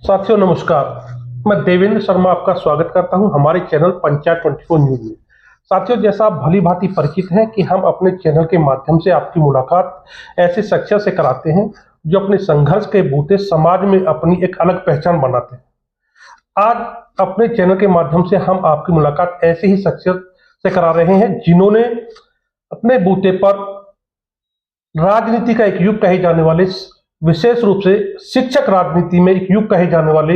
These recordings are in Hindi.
साथियों नमस्कार। मैं देवेंद्र शर्मा आपका स्वागत करता हूं हमारे चैनल पंचायत 24 न्यूज में। साथियों, जैसा आप भली भांति परिचित हैं कि हम अपने चैनल के माध्यम से आपकी मुलाकात ऐसे शख्सियत से कराते हैं जो अपने संघर्ष के बूते समाज में अपनी एक अलग पहचान बनाते हैं। आज अपने चैनल के माध्यम से हम आपकी मुलाकात ऐसे ही शख्सियत से करा रहे हैं जिन्होंने अपने बूते पर राजनीति का एक युग कहे जाने वाले, विशेष रूप से शिक्षक राजनीति में एक युग कहे जाने वाले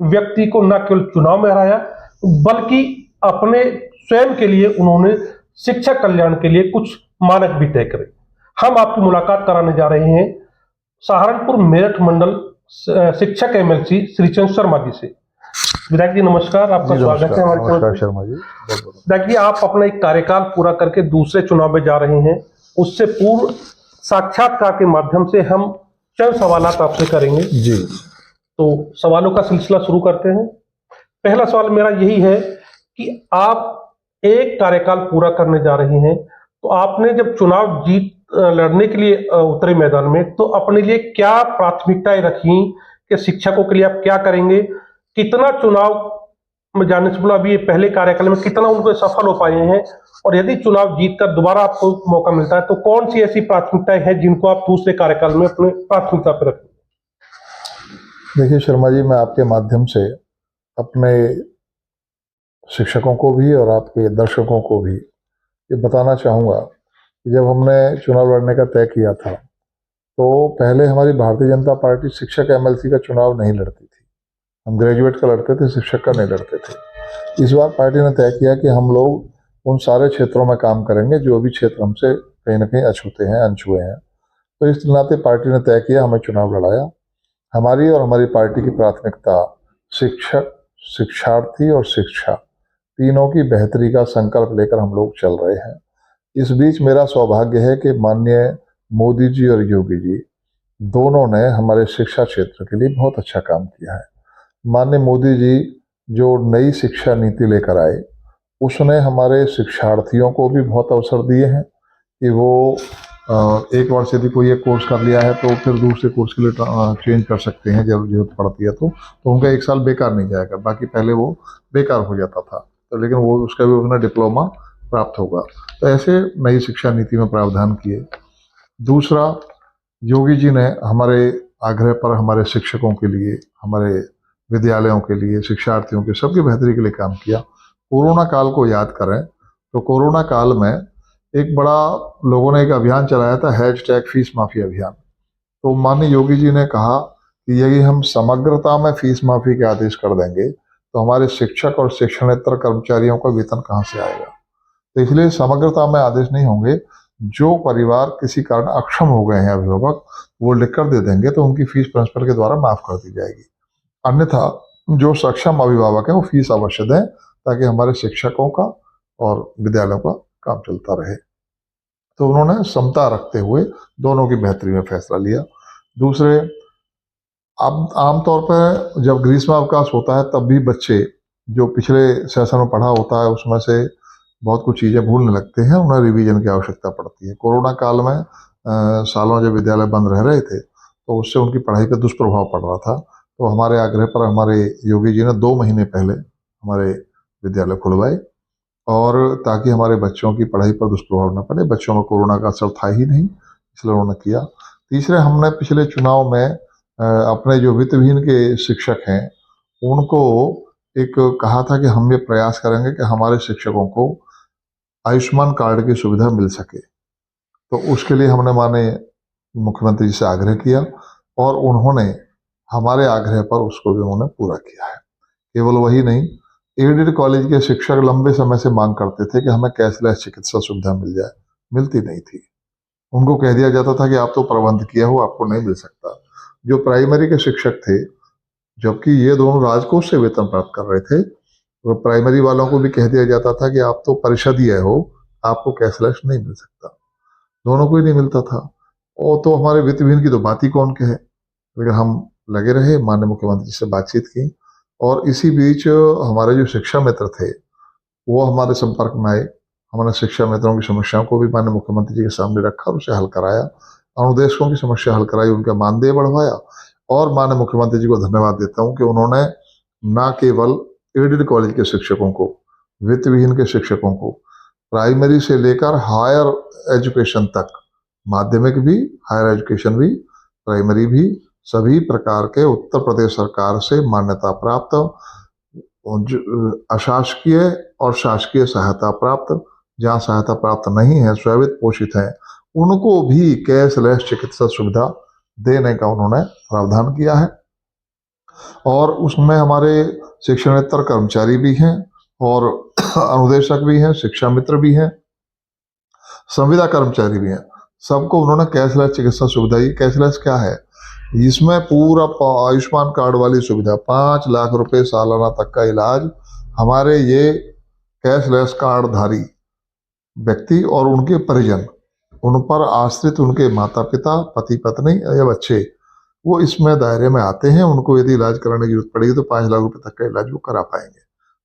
व्यक्ति को न केवल चुनाव में हराया, बल्कि अपने स्वयं के लिए उन्होंने शिक्षक कल्याण के लिए कुछ मानक भी तय करे। हम आपकी मुलाकात कराने जा रहे हैं सहारनपुर मेरठ मंडल शिक्षक एमएलसी श्रीचंद शर्मा जी से। विधायक जी नमस्कार, आपका स्वागत है हमारे चैनल नमस्कार पर। शर्मा जी, विधायक जी, आप अपना एक कार्यकाल पूरा करके दूसरे चुनाव में जा रहे हैं। उससे पूर्व साक्षात्कार के माध्यम से हम चंद सवालात आपसे करेंगे जी। तो सवालों का सिलसिला शुरू करते हैं। पहला सवाल मेरा यही है कि आप एक कार्यकाल पूरा करने जा रहे हैं, तो आपने जब चुनाव जीत लड़ने के लिए उतरे मैदान में, तो अपने लिए क्या प्राथमिकताएं रखी कि शिक्षकों के लिए आप क्या करेंगे? कितना चुनाव में जाने से पहले अभी ये पहले कार्यकाल में कितना उनको सफल हो पाए हैं, और यदि चुनाव जीतकर दोबारा आपको मौका मिलता है तो कौन सी ऐसी प्राथमिकताएं हैं जिनको आप दूसरे कार्यकाल में अपने प्राथमिकता पर रखें? देखिए शर्मा जी, मैं आपके माध्यम से अपने शिक्षकों को भी और आपके दर्शकों को भी ये बताना चाहूँगा कि जब हमने चुनाव लड़ने का तय किया था तो पहले हमारी भारतीय जनता पार्टी शिक्षक एमएलसी का चुनाव नहीं लड़ती थी। हम ग्रेजुएट का लड़ते थे, शिक्षक का नहीं लड़ते थे। इस बार पार्टी ने तय किया कि हम लोग उन सारे क्षेत्रों में काम करेंगे जो भी क्षेत्र हमसे कहीं ना कहीं अछूते हैं, अनछुए हैं। तो इस नाते पार्टी ने तय किया, हमें चुनाव लड़ाया। हमारी और हमारी पार्टी की प्राथमिकता शिक्षक, शिक्षार्थी और शिक्षा तीनों की बेहतरी का संकल्प लेकर हम लोग चल रहे हैं। इस बीच मेरा सौभाग्य है कि माननीय मोदी जी और योगी जी दोनों ने हमारे शिक्षा क्षेत्र के लिए बहुत अच्छा काम किया है। माननीय मोदी जी जो नई शिक्षा नीति लेकर आए, उसने हमारे शिक्षार्थियों को भी बहुत अवसर दिए हैं कि वो एक वर्ष यदि कोई एक कोर्स कर लिया है तो फिर दूसरे कोर्स के लिए चेंज कर सकते हैं जब जरूरत पड़ती है। तो उनका एक साल बेकार नहीं जाएगा। बाकी पहले वो बेकार हो जाता था, तो लेकिन वो उसका भी उन्हें डिप्लोमा प्राप्त होगा। तो ऐसे नई शिक्षा नीति में प्रावधान किए। दूसरा, योगी जी ने हमारे आग्रह पर हमारे शिक्षकों के लिए, हमारे विद्यालयों के लिए, शिक्षार्थियों के सबकी बेहतरी के लिए काम किया। कोरोना काल को याद करें तो कोरोना काल में एक बड़ा लोगों ने एक अभियान चलाया था, हैशटैग फीस माफी अभियान। तो माननीय योगी जी ने कहा कि यदि हम समग्रता में फीस माफी के आदेश कर देंगे तो हमारे शिक्षक और शिक्षणेतर कर्मचारियों का वेतन कहाँ से आएगा। तो इसलिए समग्रता में आदेश नहीं होंगे। जो परिवार किसी कारण अक्षम हो गए हैं अभिभावक, वो लिखकर दे देंगे तो उनकी फीस प्रिंसिपल के द्वारा माफ कर दी जाएगी। अन्यथा जो सक्षम अभिभावक हैं वो फीस अवश्य दें ताकि हमारे शिक्षकों का और विद्यालयों का काम चलता रहे। तो उन्होंने समता रखते हुए दोनों की बेहतरी में फैसला लिया। दूसरे, अब आमतौर पर जब ग्रीष्मावकाश होता है तब भी बच्चे जो पिछले सेशन में पढ़ा होता है उसमें से बहुत कुछ चीज़ें भूलने लगते हैं, उन्हें रिवीजन की आवश्यकता पड़ती है। कोरोना काल में सालों जब विद्यालय बंद रह रहे थे तो उससे उनकी पढ़ाई पर दुष्प्रभाव पड़ रहा था। तो हमारे आग्रह पर हमारे योगी जी ने 2 महीने पहले हमारे विद्यालय खुलवाए, और ताकि हमारे बच्चों की पढ़ाई पर दुष्प्रभाव न पड़े। बच्चों में कोरोना का असर था ही नहीं, इसलिए उन्होंने किया। तीसरे, हमने पिछले चुनाव में अपने जो वित्तहीन के शिक्षक हैं उनको एक कहा था कि हम ये प्रयास करेंगे कि हमारे शिक्षकों को आयुष्मान कार्ड की सुविधा मिल सके। तो उसके लिए हमने माननीय मुख्यमंत्री जी से आग्रह किया और उन्होंने हमारे आग्रह पर उसको भी उन्होंने पूरा किया है। केवल वही नहीं, एडेड कॉलेज के शिक्षक लंबे समय से मांग करते थे कि हमें कैशलेस चिकित्सा सुविधा मिल जाए, मिलती नहीं थी। उनको कह दिया जाता था कि आप तो प्रबंध किया हो, आपको नहीं मिल सकता। जो प्राइमरी के शिक्षक थे, जबकि ये दोनों राजकोष से वेतन प्राप्त कर रहे थे, तो प्राइमरी वालों को भी कह दिया जाता था कि आप तो परिषदीय हो, आपको कैशलेस नहीं मिल सकता। दोनों को ही नहीं मिलता था। और तो हमारे वित्त विहीन की तो बात ही कौन कहे। लेकिन हम लगे रहे, माननीय मुख्यमंत्री से बातचीत की, और इसी बीच हमारे जो शिक्षा मित्र थे वो हमारे संपर्क में आए। हमने शिक्षा मित्रों की समस्याओं को भी माननीय मुख्यमंत्री जी के सामने रखा और उसे हल कराया। अनुदेशकों की समस्या हल कराई, उनका मानदेय बढ़वाया, और माननीय मुख्यमंत्री जी को धन्यवाद देता हूं कि उन्होंने ना केवल एडेड कॉलेज के शिक्षकों को, वित्त विहीन के शिक्षकों को, प्राइमरी से लेकर हायर एजुकेशन तक, माध्यमिक भी, हायर एजुकेशन भी, प्राइमरी भी, सभी प्रकार के उत्तर प्रदेश सरकार से मान्यता प्राप्त, अशासकीय और शासकीय सहायता प्राप्त, जहाँ सहायता प्राप्त नहीं है, स्ववित्त पोषित है, उनको भी कैशलेस चिकित्सा सुविधा देने का उन्होंने प्रावधान किया है। और उसमें हमारे शिक्षणेतर कर्मचारी भी हैं और अनुदेशक भी हैं, शिक्षा मित्र भी हैं, संविदा कर्मचारी भी हैं, सबको उन्होंने कैशलेस चिकित्सा सुविधा। ये कैशलेस क्या है? इसमें पूरा आयुष्मान कार्ड वाली सुविधा, 5 लाख रुपए सालाना तक का इलाज हमारे ये कैशलेस कार्डधारी व्यक्ति और उनके परिजन, उन पर आश्रित उनके माता पिता, पति पत्नी या बच्चे, वो इसमें दायरे में आते हैं। उनको यदि इलाज कराने की जरूरत पड़ेगी तो 5 लाख रुपए तक का इलाज वो करा पाएंगे।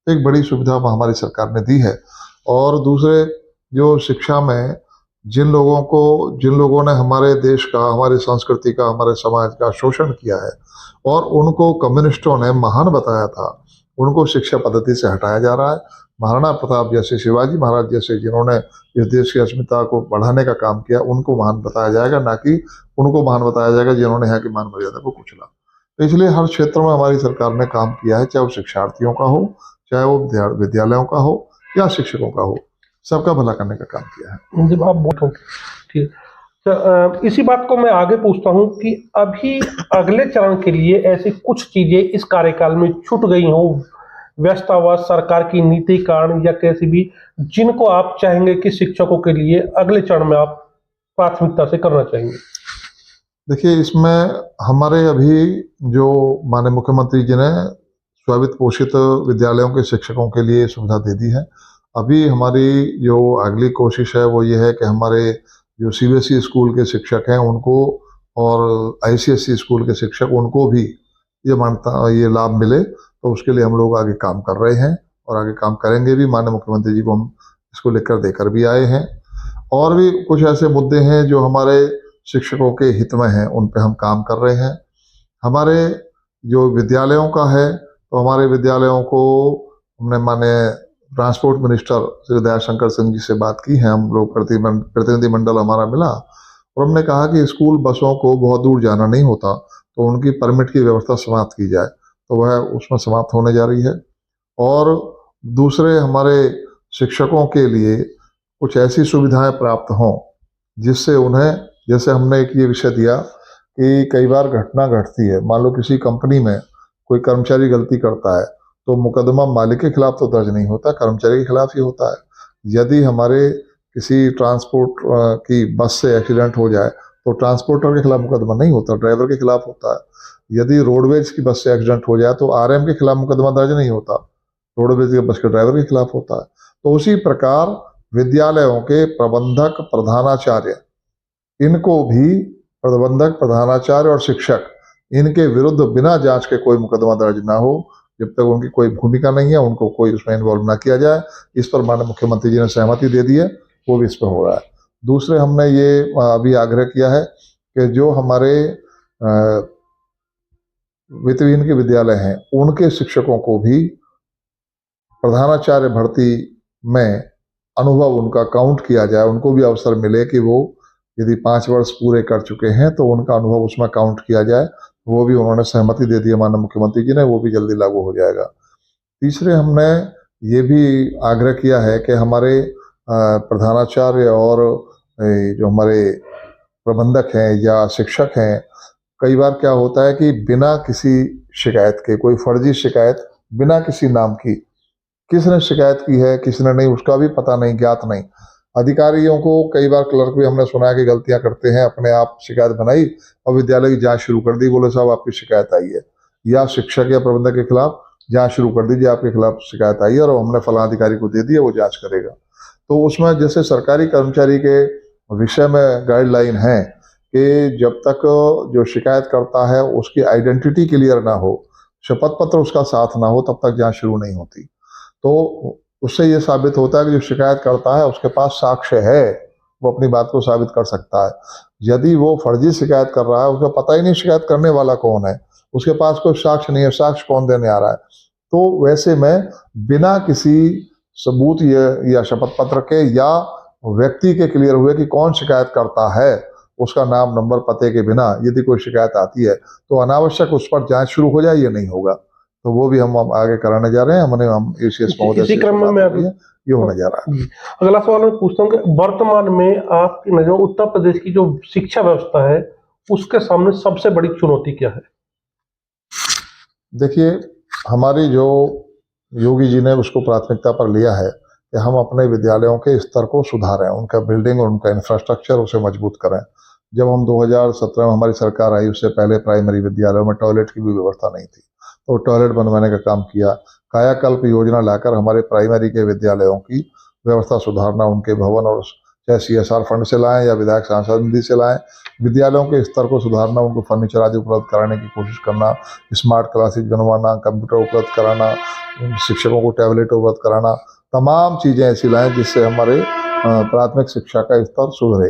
तो एक बड़ी सुविधा हमारी सरकार ने दी है। और दूसरे, जो शिक्षा में जिन लोगों ने हमारे देश का, हमारी संस्कृति का, हमारे समाज का शोषण किया है और उनको कम्युनिस्टों ने महान बताया था, उनको शिक्षा पद्धति से हटाया जा रहा है। महाराणा प्रताप जैसे, शिवाजी महाराज जैसे, जिन्होंने इस देश की अस्मिता को बढ़ाने का काम किया, उनको महान बताया जाएगा, ना कि उनको महान बताया जाएगा जिन्होंने यहाँ की मान मर्यादा को कुचला। तो इसलिए हर क्षेत्र में हमारी सरकार ने काम किया है, चाहे वो शिक्षार्थियों का हो, चाहे वो विद्यालयों का हो या शिक्षकों का हो, सबका भला करने का काम किया है। जब आप बोल ठीक, तो इसी बात को मैं आगे पूछता हूं कि अभी अगले चरण के लिए ऐसी कुछ चीजें इस कार्यकाल में छूट गई हो, व्यस्तवास, सरकार की नीति कारण या कैसी भी, जिनको आप चाहेंगे कि शिक्षकों के लिए अगले चरण में आप प्राथमिकता से करना चाहेंगे? देखिए, इसमें हमारे अभी जो माननीय मुख्यमंत्री जी ने स्ववित्त पोषित विद्यालयों के शिक्षकों के लिए सुविधा दे दी है। अभी हमारी जो अगली कोशिश है वो ये है कि हमारे जो सीबीएसई स्कूल के शिक्षक हैं उनको और आईसीएसई स्कूल के शिक्षक, उनको भी ये लाभ मिले। तो उसके लिए हम लोग आगे काम कर रहे हैं और आगे काम करेंगे भी। माननीय मुख्यमंत्री जी को हम इसको लेकर देकर भी आए हैं। और भी कुछ ऐसे मुद्दे हैं जो हमारे शिक्षकों के हित में हैं, उन पे हम काम कर रहे हैं। हमारे जो विद्यालयों का है, तो हमारे विद्यालयों को हमने माने ट्रांसपोर्ट मिनिस्टर श्री दयाशंकर सिंह जी से बात की है। हम लोग प्रतिनिधिमंडल हमारा मिला और हमने कहा कि स्कूल बसों को बहुत दूर जाना नहीं होता, तो उनकी परमिट की व्यवस्था समाप्त की जाए। तो वह उसमें समाप्त होने जा रही है। और दूसरे, हमारे शिक्षकों के लिए कुछ ऐसी सुविधाएं प्राप्त हों जिससे उन्हें, जैसे हमने एक ये विषय दिया कि कई बार घटना घटती है, मान लो किसी कंपनी में कोई कर्मचारी गलती करता है तो मुकदमा मालिक के खिलाफ तो दर्ज नहीं होता, कर्मचारी के खिलाफ ही होता है। यदि हमारे किसी ट्रांसपोर्ट की बस से एक्सीडेंट हो जाए तो ट्रांसपोर्टर के खिलाफ मुकदमा नहीं होता, ड्राइवर के खिलाफ होता है। यदि रोडवेज की बस से एक्सीडेंट हो जाए तो आरएम के खिलाफ मुकदमा दर्ज नहीं होता, रोडवेज के बस के ड्राइवर के खिलाफ होता है। तो उसी प्रकार विद्यालयों के प्रबंधक, प्रधानाचार्य, इनको भी, प्रबंधक, प्रधानाचार्य और शिक्षक, इनके विरुद्ध बिना जांच के कोई मुकदमा दर्ज ना हो, जब तक उनकी कोई भूमिका नहीं है, उनको कोई उसमें इन्वॉल्व ना किया जाए। इस पर माननीय मुख्यमंत्री जी ने सहमति दे दी है, वो भी इस पर हो रहा है। दूसरे, हमने ये अभी आग्रह किया है कि जो हमारे वित्तविहीन के विद्यालय हैं, उनके शिक्षकों को भी प्रधानाचार्य भर्ती में अनुभव उनका काउंट किया जाए, उनको भी अवसर मिले कि वो यदि 5 वर्ष पूरे कर चुके हैं तो उनका अनुभव उसमें काउंट किया जाए। वो भी उन्होंने सहमति दे दी है माननीय मुख्यमंत्री जी ने, वो भी जल्दी लागू हो जाएगा। तीसरे, हमने ये भी आग्रह किया है कि हमारे प्रधानाचार्य और जो हमारे प्रबंधक हैं या शिक्षक हैं, कई बार क्या होता है कि बिना किसी शिकायत के, कोई फर्जी शिकायत बिना किसी नाम की, किसने शिकायत की है किसने नहीं, उसका भी पता नहीं, ज्ञात नहीं। अधिकारियों को कई बार, क्लर्क भी हमने सुना है कि गलतियां करते हैं, अपने आप शिकायत बनाई और विद्यालय की जांच शुरू कर दी, बोले साहब आपकी शिकायत आई है, या शिक्षक या प्रबंधक के खिलाफ जांच शुरू कर दीजिए, आपके खिलाफ शिकायत आई है और हमने फला अधिकारी को दे दिया, वो जांच करेगा। तो उसमें जैसे सरकारी कर्मचारी के विषय में गाइडलाइन है कि जब तक जो शिकायत करता है उसकी आइडेंटिटी क्लियर ना हो, शपथ पत्र उसका साथ ना हो, तब तक जांच शुरू नहीं होती। तो उससे ये साबित होता है कि जो शिकायत करता है उसके पास साक्ष्य है, वो अपनी बात को साबित कर सकता है। यदि वो फर्जी शिकायत कर रहा है, उसका पता ही नहीं शिकायत करने वाला कौन है, उसके पास कोई साक्ष्य नहीं है, साक्ष्य कौन देने आ रहा है, तो वैसे में बिना किसी सबूत या शपथ पत्र के या व्यक्ति के क्लियर हुए कि कौन शिकायत करता है, उसका नाम नंबर पते के बिना यदि कोई शिकायत आती है तो अनावश्यक उस पर जांच शुरू हो जाए, ये नहीं होगा। तो वो भी हम आगे कराने जा रहे हैं। हम एसीएस महोदय इसी से क्रम में बात मैं हो रही है, ये होने जा रहा है। जी, अगला सवाल मैं पूछता हूँ कि वर्तमान में आपकी नजर में उत्तर प्रदेश की जो शिक्षा व्यवस्था है उसके सामने सबसे बड़ी चुनौती क्या है? देखिए, हमारी जो योगी जी ने उसको प्राथमिकता पर लिया है कि हम अपने विद्यालयों के स्तर को सुधारें, उनका बिल्डिंग और उनका इंफ्रास्ट्रक्चर उसे मजबूत करें। जब हम 2017 में हमारी सरकार आई, उससे पहले प्राइमरी विद्यालयों में टॉयलेट की भी व्यवस्था नहीं थी, तो टॉयलेट बनवाने का काम किया। कायाकल्प योजना लाकर हमारे प्राइमरी के विद्यालयों की व्यवस्था सुधारना, उनके भवन, और चाहे CSR फंड से लाएं या विधायक सांसद निधि से लाएं, विद्यालयों के स्तर को सुधारना, उनको फर्नीचर आदि उपलब्ध कराने की कोशिश करना, स्मार्ट क्लासेज बनवाना, कंप्यूटर उपलब्ध कराना, शिक्षकों को टैबलेट उपलब्ध कराना, तमाम चीज़ें ऐसी लाएं जिससे हमारे प्राथमिक शिक्षा का स्तर सुधरे।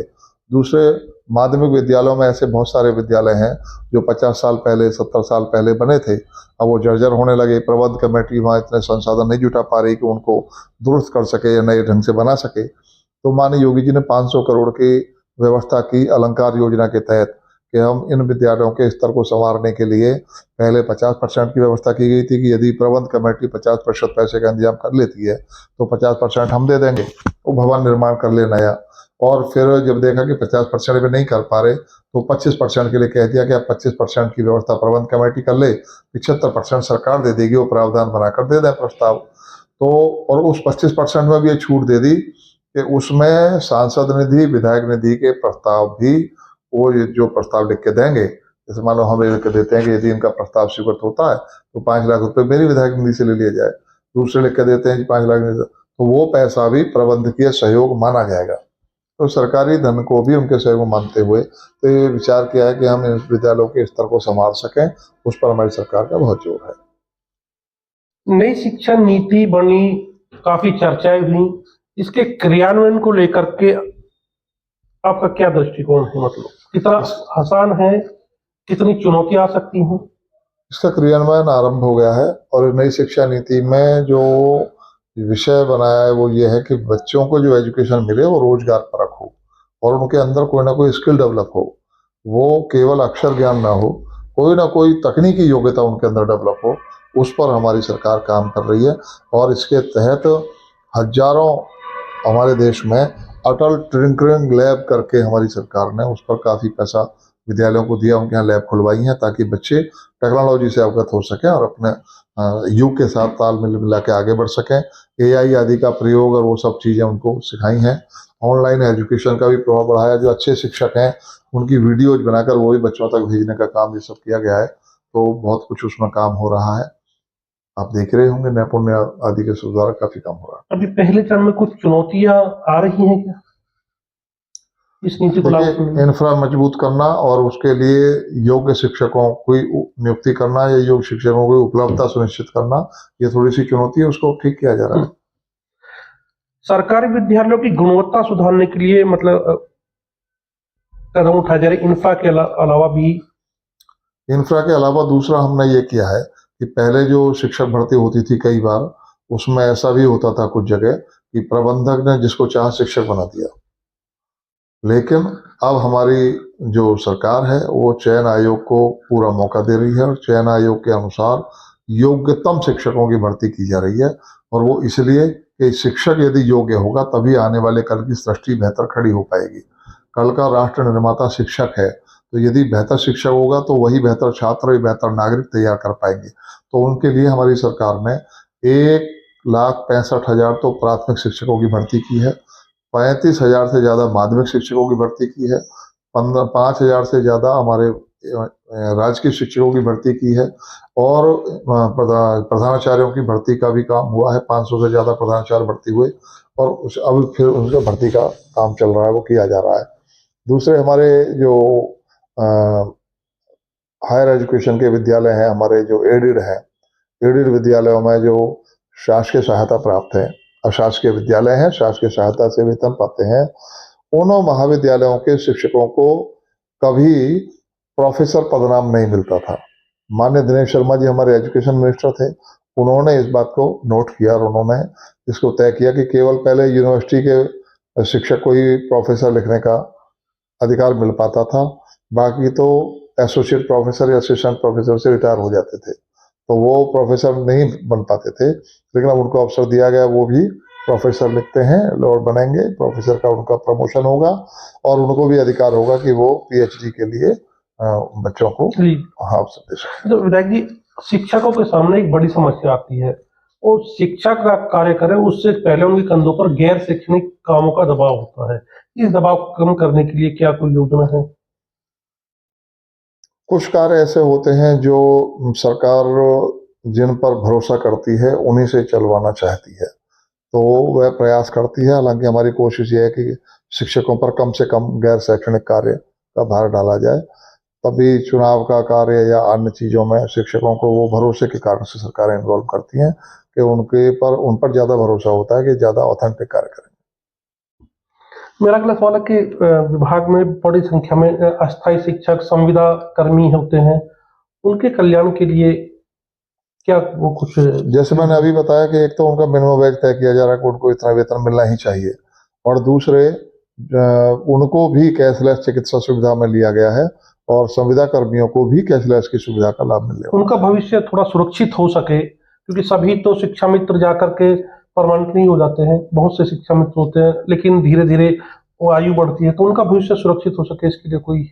दूसरे, माध्यमिक विद्यालयों में ऐसे बहुत सारे विद्यालय हैं जो 50 साल पहले, 70 साल पहले बने थे, अब वो जर्जर होने लगे। प्रबंध कमेटी वहाँ इतने संसाधन नहीं जुटा पा रही कि उनको दुरुस्त कर सके या नए ढंग से बना सके। तो माननीय योगी जी ने 500 करोड़ की व्यवस्था की अलंकार योजना के तहत कि हम इन विद्यालयों के स्तर को संवारने के लिए पहले 50% की व्यवस्था की गई थी कि यदि प्रबंध कमेटी 50% पैसे का इंतजाम कर लेती है तो 50% हम दे देंगे, वो भवन निर्माण कर ले नया। और फिर जब देखा कि 50% भी नहीं कर पा रहे तो 25% के लिए कह दिया कि आप 25% की व्यवस्था प्रबंध कमेटी कर ले, 75% सरकार दे देगी, वो प्रावधान बनाकर दे दें प्रस्ताव। तो और उस 25% में भी ये छूट दे दी कि उसमें सांसद निधि, विधायक निधि के प्रस्ताव भी वो जो प्रस्ताव लिख के देंगे, जैसे मान लो हम लिख के देते हैं कि यदि इनका प्रस्ताव स्वीकृत होता है तो 5 लाख रुपए मेरी विधायक निधि से ले लिया जाए, दूसरे लिख के देते हैं कि 5 लाख, तो वो पैसा भी प्रबंधकीय सहयोग माना जाएगा। तो सरकारी धन को भी उनके सहयोग मानते हुए तो ये विचार किया है कि हम इन विद्यालयों के स्तर को संभाल सकें, उस पर हमारी सरकार का बहुत जोर है। नई शिक्षा नीति बनी, काफी चर्चाएं हुई, इसके क्रियान्वयन को लेकर के आपका क्या दृष्टिकोण है? मतलब कितना आसान है, कितनी चुनौतियां आ सकती हैं? इसका क्रियान्वयन आरंभ हो गया है और नई शिक्षा नीति में जो विषय बनाया है वो ये है कि बच्चों को जो एजुकेशन मिले वो रोजगार परक हो और उनके अंदर कोई ना कोई स्किल डेवलप हो, वो केवल अक्षर ज्ञान ना हो, कोई ना कोई तकनीकी योग्यता उनके अंदर डेवलप हो। उस पर हमारी सरकार काम कर रही है और इसके तहत हजारों हमारे देश में अटल टिंकरिंग लैब करके हमारी सरकार ने उस पर काफ़ी पैसा विद्यालयों को दिया, उनके यहाँ लैब खुलवाई हैं ताकि बच्चे टेक्नोलॉजी से अवगत हो सकें और अपने युग के साथ तालमेल मिला के आगे बढ़ सकें। AI आदि का प्रयोग और वो सब चीज़ें उनको सिखाई हैं। ऑनलाइन एजुकेशन का भी प्रभाव बढ़ाया, जो अच्छे शिक्षक हैं उनकी वीडियोज बनाकर वो भी बच्चों तक भेजने का काम ये सब किया गया है। तो बहुत कुछ उसमें काम हो रहा है, आप देख रहे होंगे, नैपुण्य आदि के सुधार काफ़ी काम हो रहा है। अभी पहले चरण में कुछ चुनौतियां आ रही हैं क्या इस नीति को लागू करने देखिए, में? इंफ्रा मजबूत करना और उसके लिए योग्य शिक्षकों की नियुक्ति करना या योग्य शिक्षकों की उपलब्धता सुनिश्चित करना, ये थोड़ी सी चुनौती है, उसको ठीक किया जा रहा है। सरकारी विद्यालयों की गुणवत्ता सुधारने के लिए मतलब कदम उठाए जा रहे, इंफ्रा के अलावा भी? इंफ्रा के अलावा दूसरा हमने ये किया है कि पहले जो शिक्षक भर्ती होती थी कई बार उसमें ऐसा भी होता था कुछ जगह कि प्रबंधक ने जिसको चाह शिक्षक बना दिया, लेकिन अब हमारी जो सरकार है वो चयन आयोग को पूरा मौका दे रही है और चयन आयोग के अनुसार योग्यतम शिक्षकों की भर्ती की जा रही है। और वो इसलिए कि शिक्षक यदि योग्य होगा तभी आने वाले कल की सृष्टि बेहतर खड़ी हो पाएगी। कल का राष्ट्र निर्माता शिक्षक है, तो यदि बेहतर शिक्षक होगा तो वही बेहतर छात्र, बेहतर नागरिक तैयार कर पाएंगे। तो उनके लिए हमारी सरकार ने 1,65,000 तो प्राथमिक शिक्षकों की भर्ती की है, 35,000 से ज़्यादा माध्यमिक शिक्षकों की भर्ती की है, 5,000 से ज़्यादा हमारे राजकीय शिक्षकों की भर्ती की है और प्रधानाचार्यों की भर्ती का भी काम हुआ है। 500 से ज़्यादा प्रधानाचार्य भर्ती हुए और अब फिर उनका भर्ती का काम चल रहा है, वो किया जा रहा है। दूसरे हमारे जो हायर एजुकेशन के विद्यालय हैं, हमारे जो एडिड विद्यालयों में जो शासकीय सहायता प्राप्त है, अशासकीय विद्यालय हैं, शासकीय सहायता से वेतन पाते हैं, उन महाविद्यालयों के शिक्षकों को कभी प्रोफेसर पदनाम नहीं मिलता था। माननीय दिनेश शर्मा जी हमारे एजुकेशन मिनिस्टर थे, उन्होंने इस बात को नोट किया और उन्होंने इसको तय किया कि केवल पहले यूनिवर्सिटी के शिक्षक को ही प्रोफेसर लिखने का अधिकार मिल पाता था, बाकी तो एसोसिएट प्रोफेसर या असिस्टेंट प्रोफेसर से रिटायर हो जाते थे, तो वो प्रोफेसर नहीं बन पाते थे। लेकिन अब उनको अवसर दिया गया, वो भी प्रोफेसर लिखते हैं और बनेंगे, प्रोफेसर का उनका प्रमोशन होगा और उनको भी अधिकार होगा कि वो पीएचडी के लिए बच्चों को जी। अवसर दे सकें। तो विधायक जी, शिक्षकों के सामने एक बड़ी समस्या आती है, वो शिक्षा का कार्य करें उससे पहले उनके कंधों पर गैर शैक्षणिक कामों का दबाव होता है। इस दबाव को कम करने के लिए क्या कोई योजना है? कुछ कार्य ऐसे होते हैं जो सरकार जिन पर भरोसा करती है उन्हीं से चलवाना चाहती है, तो वह प्रयास करती है। हालांकि हमारी कोशिश ये है कि शिक्षकों पर कम से कम गैर शैक्षणिक कार्य का भार डाला जाए, तभी चुनाव का कार्य या अन्य चीज़ों में शिक्षकों को वो भरोसे के कारण से सरकारें इन्वॉल्व करती हैं कि उन पर ज़्यादा भरोसा होता है कि ज़्यादा ऑथेंटिक कार्य करें। मेरा अगला सवाल है कि विभाग में बड़ी संख्या में अस्थायी शिक्षक, संविदा कर्मी होते हैं, उनके कल्याण के लिए क्या वो कुछ जैसे मैंने अभी बताया कि एक तो उनका मिनिमम वेज तय किया जा रहा है कि उनको इतना वेतन मिलना ही चाहिए, और दूसरे उनको भी कैशलेस चिकित्सा सुविधा में लिया गया है और संविदा कर्मियों को भी कैशलेस की सुविधा का लाभ मिलने वाला उनका भविष्य थोड़ा सुरक्षित हो सके, क्योंकि सभी तो शिक्षा मित्र जाकर के परमानेंट नहीं हो जाते हैं, बहुत से शिक्षा मित्र होते हैं, लेकिन धीरे धीरे वो आयु बढ़ती है, तो उनका भविष्य सुरक्षित हो सके इसके लिए कोई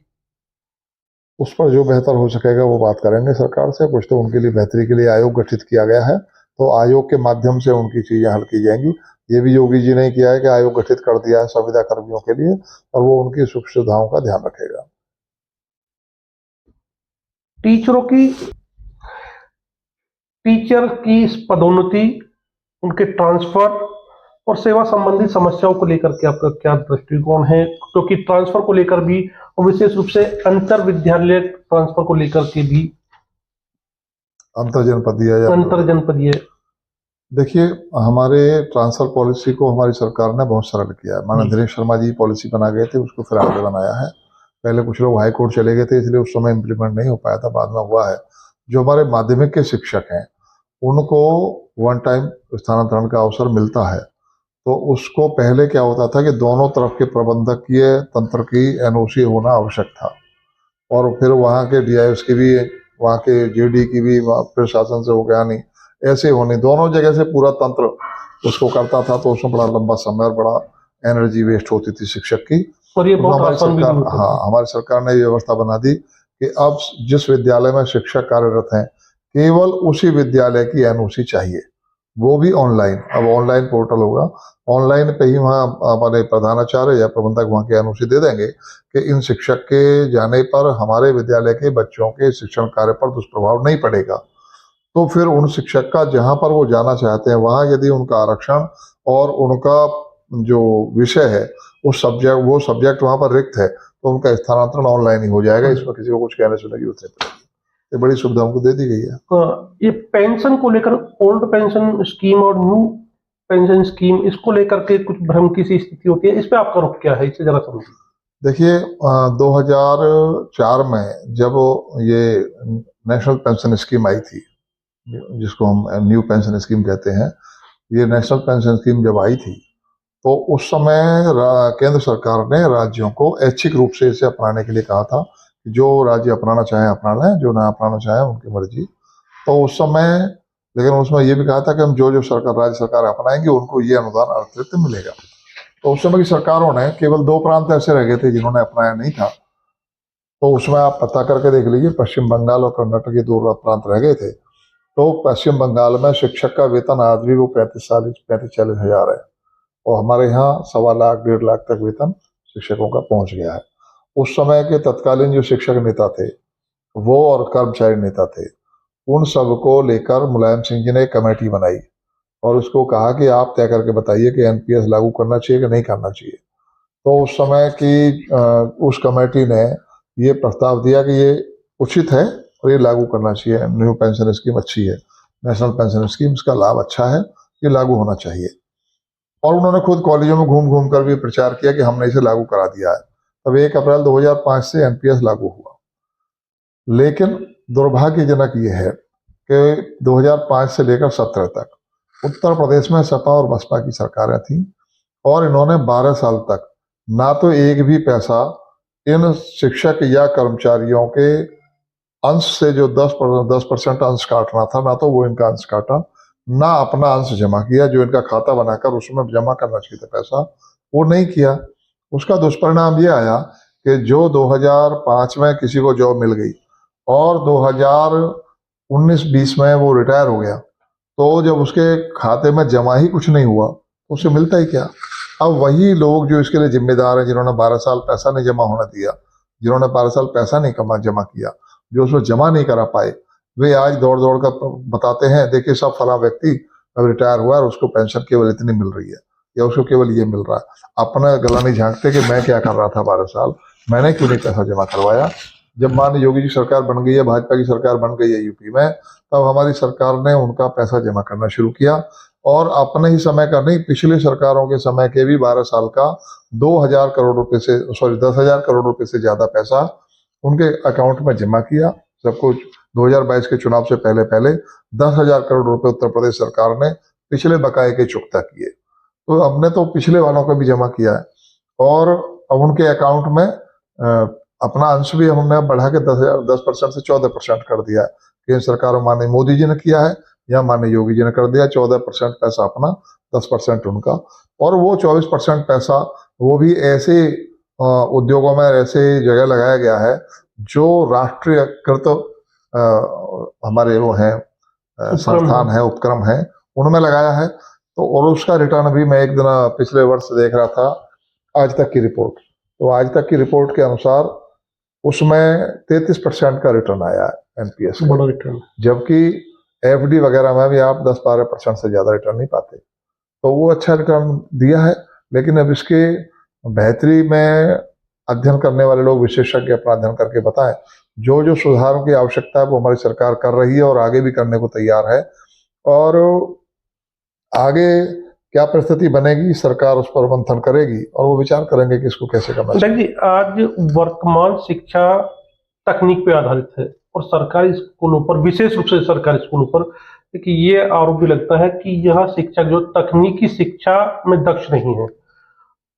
उस पर जो बेहतर हो सकेगा वो बात करेंगे सरकार से। कुछ तो उनके लिए बेहतरी के लिए आयोग गठित किया गया है, तो आयोग के माध्यम से उनकी चीजें हल की जाएंगी। ये भी योगी जी ने किया है कि आयोग गठित कर दिया है संविदा कर्मियों के लिए, और वो उनकी सुख सुविधाओं का ध्यान रखेगा। टीचरों की टीचर की पदोन्नति, उनके ट्रांसफर और सेवा संबंधी समस्याओं को लेकर के आपका क्या दृष्टिकोण है? क्योंकि ट्रांसफर को लेकर भी और विशेष रूप से अंतर विद्यालय ट्रांसफर को लेकर के भी अंतर जनपदीय या अंतर जनपदीय देखिए, हमारे ट्रांसफर पॉलिसी को हमारी सरकार ने बहुत सरल किया है। माननीय दिनेश शर्मा जी पॉलिसी बना गए थे, उसको फिर आगे बनाया है। पहले कुछ लोग हाई कोर्ट चले गए थे, इसलिए उस समय इम्प्लीमेंट नहीं हो पाया था, बाद में हुआ है। जो हमारे माध्यमिक के शिक्षक हैं उनको वन टाइम स्थानांतरण का अवसर मिलता है, तो उसको पहले क्या होता था कि दोनों तरफ के प्रबंधकीय तंत्र की एनओसी होना आवश्यक था, और फिर वहाँ के डीआईएस की भी, वहाँ के जेडी की भी, प्रशासन से हो गया नहीं, ऐसे होने दोनों जगह से पूरा तंत्र उसको करता था, तो उसमें बड़ा लंबा समय और बड़ा एनर्जी वेस्ट होती थी शिक्षक की। और ये तो बहुत हमारी आसान भी सरकार, नहीं होता। हाँ, हमारी सरकार ने ये व्यवस्था बना दी कि अब जिस विद्यालय में शिक्षक कार्यरत हैं केवल उसी विद्यालय की एनओसी चाहिए, वो भी ऑनलाइन। अब ऑनलाइन पोर्टल होगा, ऑनलाइन पे ही वहाँ हमारे प्रधानाचार्य या प्रबंधक वहाँ के एनओसी दे देंगे कि इन शिक्षक के जाने पर हमारे विद्यालय के बच्चों के शिक्षण कार्य पर दुष्प्रभाव नहीं पड़ेगा। तो फिर उन शिक्षक का जहाँ पर वो जाना चाहते हैं वहाँ यदि उनका आरक्षण और उनका जो विषय है वो सब्जेक्ट वहाँ पर रिक्त है, तो उनका स्थानांतरण ऑनलाइन ही हो जाएगा। इसमें किसी को कुछ कहने सुनने की जरूरत नहीं पड़ेगी। ये बड़ी सुविधा उनको दे दी गई है। ये पेंशन को लेकर, ओल्ड पेंशन स्कीम और न्यू पेंशन स्कीम, इसको लेकर के कुछ भ्रम की सी स्थिति होती है, इस पे आपका रुख क्या है, इसे जरा समझिए। देखिए, 2004 में जब ये नेशनल पेंशन स्कीम आई थी, जिसको हम न्यू पेंशन स्कीम कहते हैं, ये नेशनल पेंशन स्कीम जब आई थी तो उस समय केंद्र सरकार ने राज्यों को ऐच्छिक रूप से इसे अपनाने के लिए कहा था। जो राज्य अपनाना चाहें अपना लें, जो ना अपनाना चाहें उनकी मर्जी। तो उस समय, लेकिन उसमें यह भी कहा था कि हम जो राज्य सरकार अपनाएंगे उनको ये अनुदान अतिरिक्त मिलेगा। तो उस समय की सरकारों ने, केवल 2 प्रांत ऐसे रह गए थे जिन्होंने अपनाया नहीं था, तो उसमें आप पता करके देख लीजिए, पश्चिम बंगाल और कर्नाटक के 2 प्रांत रह गए थे। तो पश्चिम बंगाल में शिक्षक का वेतन आज भी वो 35-40 हजार है, और हमारे यहाँ 1.25 लाख 1.5 लाख तक वेतन शिक्षकों का पहुंच गया है। उस समय के तत्कालीन जो शिक्षक नेता थे वो और कर्मचारी नेता थे, उन सबको लेकर मुलायम सिंह जी ने एक कमेटी बनाई और उसको कहा कि आप तय करके बताइए कि एनपीएस लागू करना चाहिए कि नहीं करना चाहिए। तो उस समय की उस कमेटी ने ये प्रस्ताव दिया कि ये उचित है और ये लागू करना चाहिए। न्यू पेंशन स्कीम अच्छी है, नेशनल पेंशन स्कीम, इसका लाभ अच्छा है, ये लागू होना चाहिए। और उन्होंने खुद कॉलेजों में घूम घूम कर भी प्रचार किया कि हमने इसे लागू करा दिया है। तब 1 अप्रैल 2005 से एनपीएस लागू हुआ। लेकिन दुर्भाग्यजनक ये है कि 2005 से लेकर 17 तक उत्तर प्रदेश में सपा और बसपा की सरकारें थीं और इन्होंने 12 साल तक ना तो एक भी पैसा इन शिक्षक या कर्मचारियों के अंश से जो 10% अंश काटना था, ना तो वो इनका अंश काटा, ना अपना अंश जमा किया जो इनका खाता बनाकर उसमें जमा करना चाहिए था पैसा, वो नहीं किया। उसका दुष्परिणाम ये आया कि जो 2005 में किसी को जॉब मिल गई और 2019-20 में वो रिटायर हो गया, तो जब उसके खाते में जमा ही कुछ नहीं हुआ तो उसे मिलता ही क्या। अब वही लोग जो इसके लिए जिम्मेदार हैं, जिन्होंने 12 साल पैसा नहीं जमा होने दिया, जिन्होंने 12 साल पैसा नहीं जमा किया, जो उसमें जमा नहीं करा पाए, वे आज दौड़ दौड़ कर बताते हैं देखिए सब फला व्यक्ति अब रिटायर हुआ और उसको पेंशन केवल इतनी मिल रही है या उसको केवल ये मिल रहा है। अपना गला नहीं झांकते कि मैं क्या कर रहा था 12 साल, मैंने क्यों नहीं पैसा जमा करवाया। जब माननीय योगी जी सरकार बन गई है, भाजपा की सरकार बन गई है यूपी में, तब हमारी सरकार ने उनका पैसा जमा करना शुरू किया और अपने ही समय का नहीं, पिछली सरकारों के समय के भी 12 साल का 2,000 करोड़ रुपए से 10,000 करोड़ रुपए से ज्यादा पैसा उनके अकाउंट में जमा किया। सब कुछ 2022 के चुनाव से पहले पहले 10,000 करोड़ रुपए उत्तर प्रदेश सरकार ने पिछले बकाए के चुकता किए। तो हमने तो पिछले वालों का भी जमा किया है और अब उनके अकाउंट में अपना अंश भी हमने बढ़ा के 10% से 14% कर दिया है। केंद्र सरकार माननीय मोदी जी ने किया है या माननीय योगी जी ने कर दिया। 14% पैसा अपना, 10% उनका, और वो 24% पैसा वो भी ऐसे उद्योगों में ऐसे जगह लगाया गया है जो राष्ट्रीयकृत हमारे वो हैं संस्थान है, उपक्रम है, उनमें लगाया है। तो और उसका रिटर्न भी मैं एक दिन पिछले वर्ष देख रहा था, आज तक की रिपोर्ट, तो आज तक की रिपोर्ट के अनुसार उसमें 33% का रिटर्न आया है एनपीएस का, बड़ा रिटर्न। जबकि एफडी वगैरह में भी आप 10-12% से ज्यादा रिटर्न नहीं पाते। तो वो अच्छा रिटर्न दिया है, लेकिन अब इसके बेहतरी में अध्ययन करने वाले लोग, विशेषज्ञ अपना अध्ययन करके बताएं। जो जो सुधारों की आवश्यकता है वो हमारी सरकार कर रही है और आगे भी करने को तैयार है। और आगे क्या परिस्थिति बनेगी, सरकार उस पर मंथन करेगी और वो विचार करेंगे कि इसको कैसे करना चाहिए। जी, आज वर्तमान शिक्षा तकनीक पे आधारित है और सरकारी स्कूलों पर, विशेष रूप से सरकारी स्कूलों पर, कि ये आरोप भी लगता है कि यह शिक्षक जो तकनीकी शिक्षा में दक्ष नहीं है।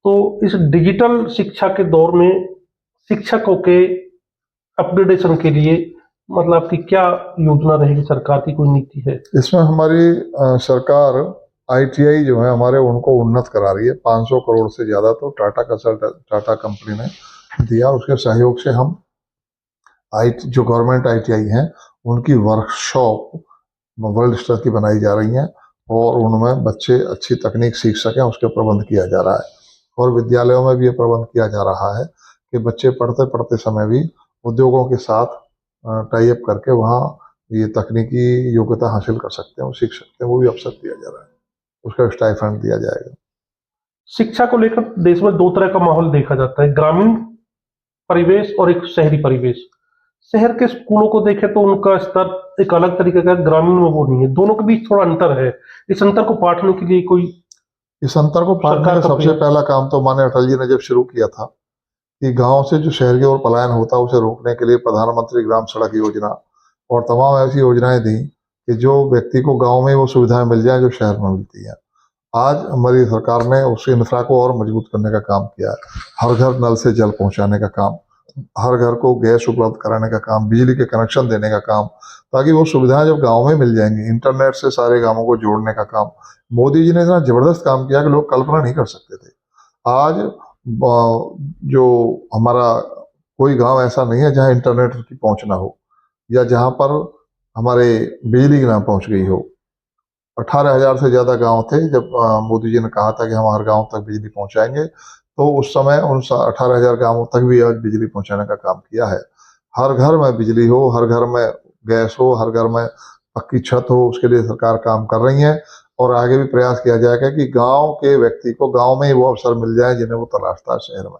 तो इस डिजिटल शिक्षा के दौर में शिक्षकों के अपग्रेडेशन के लिए मतलब कि क्या योजना रहेगी, सरकार की कोई नीति है? इसमें हमारी सरकार आईटीआई जो है हमारे, उनको उन्नत करा रही है। 500 करोड़ से ज्यादा तो टाटा कंपनी ने दिया। उसके सहयोग से हम जो गवर्नमेंट आईटीआई हैं उनकी वर्कशॉप वर्ल्ड स्तर की बनाई जा रही हैं और उनमें बच्चे अच्छी तकनीक सीख सकें, उसके प्रबंध किया जा रहा है। और विद्यालयों में भी ये प्रबंध किया जा रहा है कि बच्चे पढ़ते पढ़ते समय भी उद्योगों के साथ टाई अप करके वहाँ ये तकनीकी योग्यता हासिल कर सकते हैं, वो सीख सकते हैं। वो भी अवसर दिया जा रहा है, उसका स्टाइपेंड दिया जाएगा। शिक्षा को लेकर देश में दो तरह का माहौल देखा जाता है, ग्रामीण परिवेश और एक शहरी परिवेश। शहर के स्कूलों को देखें तो उनका स्तर एक अलग तरीके का, ग्रामीण में वो नहीं है। दोनों के बीच थोड़ा अंतर है। इस अंतर को पाटने के लिए कोई, इस अंतर को पाटने का सबसे पहला काम तो माननीय अटल जी ने जब शुरू किया था कि गांव से जो शहर की ओर पलायन होता है उसे रोकने के लिए प्रधानमंत्री ग्राम सड़क योजना और तमाम ऐसी योजनाएं दी कि जो व्यक्ति को गांव में वो सुविधाएं मिल जाए जो शहर में मिलती हैं। आज हमारी सरकार ने उस इंफ्रा को और मजबूत करने का काम किया है। हर घर नल से जल पहुंचाने का काम, हर घर को गैस उपलब्ध कराने का काम, बिजली के कनेक्शन देने का काम, ताकि वो सुविधाएं जब गांव में मिल जाएंगी। इंटरनेट से सारे गांवों को जोड़ने का काम मोदी जी ने इतना जबरदस्त काम किया कि लोग कल्पना नहीं कर सकते थे। आज जो हमारा कोई गांव ऐसा नहीं है जहां इंटरनेट की पहुंच ना हो या जहां पर हमारे बिजली ना पहुंच गई हो। 18,000 से ज्यादा गांव थे जब मोदी जी ने कहा था कि हम हर गांव तक बिजली पहुंचाएंगे, तो उस समय उन 18,000 गांवों तक भी आज बिजली पहुंचाने का काम किया है। हर घर में बिजली हो, हर घर में गैस हो, हर घर में पक्की छत हो, उसके लिए सरकार काम कर रही है। और आगे भी प्रयास किया जाएगा कि गांव के व्यक्ति को गांव में ही वो अवसर मिल जाए जिन्हें वो तलाशता है शहर में।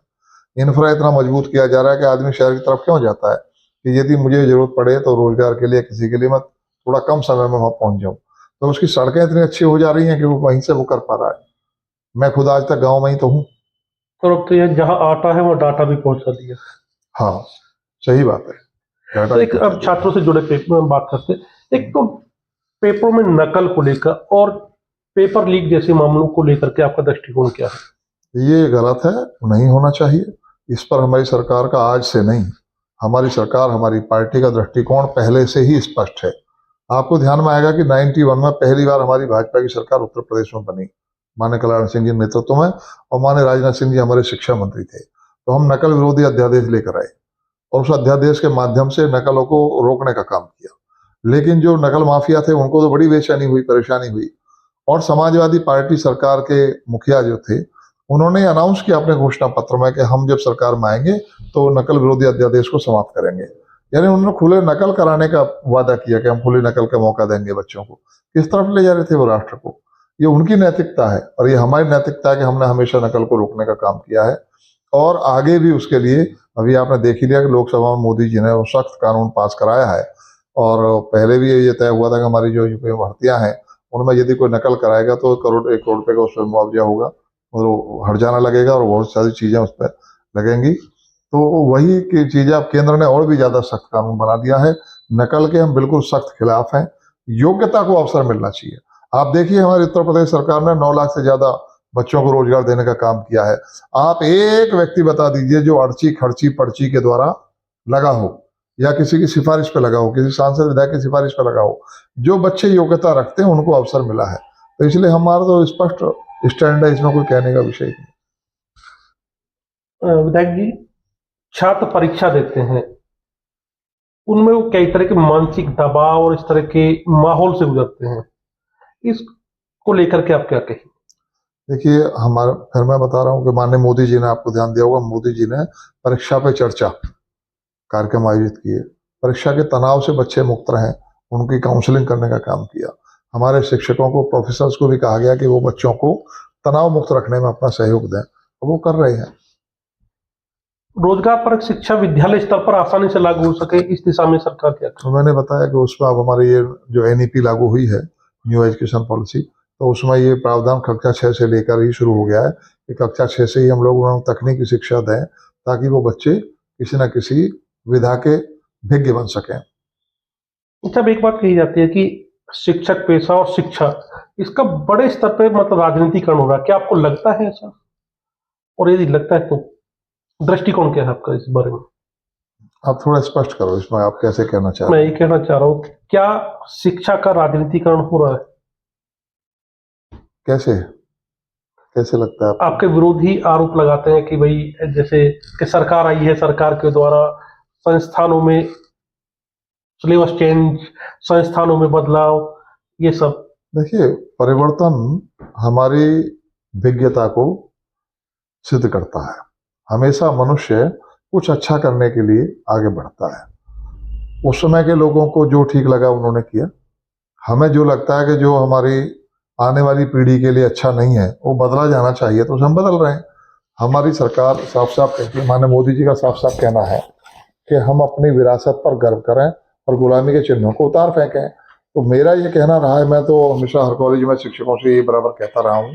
इंफ्रा इतना मजबूत किया जा रहा है कि आदमी शहर की तरफ क्यों जाता है कि यदि मुझे जरूरत पड़े तो रोजगार के लिए किसी के लिए मैं थोड़ा कम समय में वहां पहुंच जाऊं, तो उसकी सड़कें इतनी अच्छी हो जा रही हैं कि वो वहीं से वो कर पा रहा है। मैं खुद आज तक गांव में ही तो हूँ। और अब तो ये जहाँ आटा है वो डाटा भी पहुंचा दिया। हाँ, सही बात है। डाटा तो एक अब छात्रों से जुड़े पेपर बात करते हैं। एक तो पेपरों में नकल को लेकर और पेपर लीक जैसे मामलों को लेकर के आपका दृष्टिकोण क्या है? ये गलत है, नहीं होना चाहिए। इस पर हमारी सरकार का आज से नहीं, हमारी सरकार, हमारी पार्टी का दृष्टिकोण पहले से ही स्पष्ट है। आपको ध्यान में आएगा कि 91 में पहली बार हमारी भाजपा की सरकार उत्तर प्रदेश में बनी, माननीय कल्याण सिंह जी के नेतृत्व में, और माननीय राजनाथ सिंह जी हमारे शिक्षा मंत्री थे। तो हम नकल विरोधी अध्यादेश लेकर आए और उस अध्यादेश के माध्यम से नकलों को रोकने का काम किया। लेकिन जो नकल माफिया थे उनको तो बड़ी बेचैनी हुई, परेशानी हुई, और समाजवादी पार्टी सरकार के मुखिया जो थे उन्होंने अनाउंस किया अपने घोषणा पत्र में कि हम जब सरकार में आएंगे तो नकल विरोधी अध्यादेश को समाप्त करेंगे। यानी उन्होंने खुले नकल कराने का वादा किया कि हम खुली नकल का मौका देंगे बच्चों को। किस तरफ ले जा रहे थे वो राष्ट्र को? ये उनकी नैतिकता है और ये हमारी नैतिकता है कि हमने हमेशा नकल को रोकने का काम किया है और आगे भी उसके लिए। अभी आपने देख ही लिया कि लोकसभा में मोदी जी ने वो सख्त कानून पास कराया है और पहले भी ये तय हुआ था कि हमारी जो यूपी में भर्तियां हैं उनमें यदि कोई नकल कराएगा तो 1 करोड़ रुपए का उस पर मुआवजा होगा और वो हर्जाना लगेगा और बहुत सारी चीजें उस पर लगेंगी। तो वही की चीजें अब केंद्र ने और भी ज्यादा सख्त कानून बना दिया है। नकल के हम बिल्कुल सख्त खिलाफ हैं। योग्यता को अवसर मिलना चाहिए। आप देखिए हमारी उत्तर प्रदेश सरकार ने 9 लाख से ज्यादा बच्चों को रोजगार देने का काम किया है। आप एक व्यक्ति बता दीजिए जो अर्ची खर्ची पर्ची के द्वारा लगा हो या किसी की सिफारिश पे लगा हो, किसी सांसद विधायक की सिफारिश पे लगा हो। जो बच्चे योग्यता रखते हैं उनको अवसर मिला है। तो इसलिए हमारा तो स्पष्ट स्टैंड है, इसमें कोई कहने का विषय नहीं। विधायक जी, छात्र परीक्षा देते हैं, उनमें वो कई तरह के मानसिक दबाव और इस तरह के माहौल से गुजरते हैं, इसको लेकर के आप क्या कहें? देखिए हमारा, फिर मैं बता रहा हूँ कि माननीय मोदी जी ने, आपको ध्यान दिया होगा, मोदी जी ने परीक्षा पे चर्चा कार्यक्रम आयोजित किए। परीक्षा के तनाव से बच्चे मुक्त रहें, उनकी काउंसलिंग करने का काम किया। हमारे शिक्षकों को, प्रोफेसर्स को भी कहा गया कि वो बच्चों को तनाव मुक्त रखने में अपना सहयोग दें, और वो कर रहे हैं। रोजगार परक शिक्षा विद्यालय स्तर पर आसानी से लागू हो सके, इस दिशा में सरकार क्या करे? तो मैंने बताया कि उसमें अब हमारी ये जो NEP लागू हुई है, न्यू एजुकेशन पॉलिसी, तो उसमें ये प्रावधान कक्षा 6 से लेकर ही शुरू हो गया है कि कक्षा 6 से ही हम लोग उन्हें तकनीकी शिक्षा दें ताकि वो बच्चे किसी न किसी विधा के भिज्ञ बन सकें। अच्छा, अब एक बात कही जाती है कि शिक्षक पेशा और शिक्षा, इसका बड़े स्तर पर मतलब राजनीतिकरण हो रहा है, क्या आपको लगता है ऐसा? और यदि लगता है तो दृष्टिकोण क्या है आपका इस बारे में? आप थोड़ा स्पष्ट करो, इसमें आप कैसे कहना चाह मैं रहे ये कहना चाह रहा हूँ, क्या शिक्षा का राजनीतिकरण हो रहा है? हैं? कैसे कैसे लगता है आपको? आपके विरोधी आरोप लगाते हैं कि भाई जैसे कि सरकार आई है, सरकार के द्वारा संस्थानों में सिलेबस चेंज, संस्थानों में बदलाव, ये सब। देखिए, परिवर्तन हमारी विज्ञता को सिद्ध करता है। हमेशा मनुष्य कुछ अच्छा करने के लिए आगे बढ़ता है। उस समय के लोगों को जो ठीक लगा उन्होंने किया। हमें जो लगता है कि जो हमारी आने वाली पीढ़ी के लिए अच्छा नहीं है, वो बदला जाना चाहिए, तो उसे हम बदल रहे हैं। हमारी सरकार साफ साफ कहती है, माननीय मोदी जी का साफ साफ कहना है कि हम अपनी विरासत पर गर्व करें और गुलामी के चिन्हों को उतार फेंकें। तो मेरा ये कहना रहा है, मैं तो हमेशा हर कॉलेज में शिक्षकों से ये बराबर कहता रहा हूँ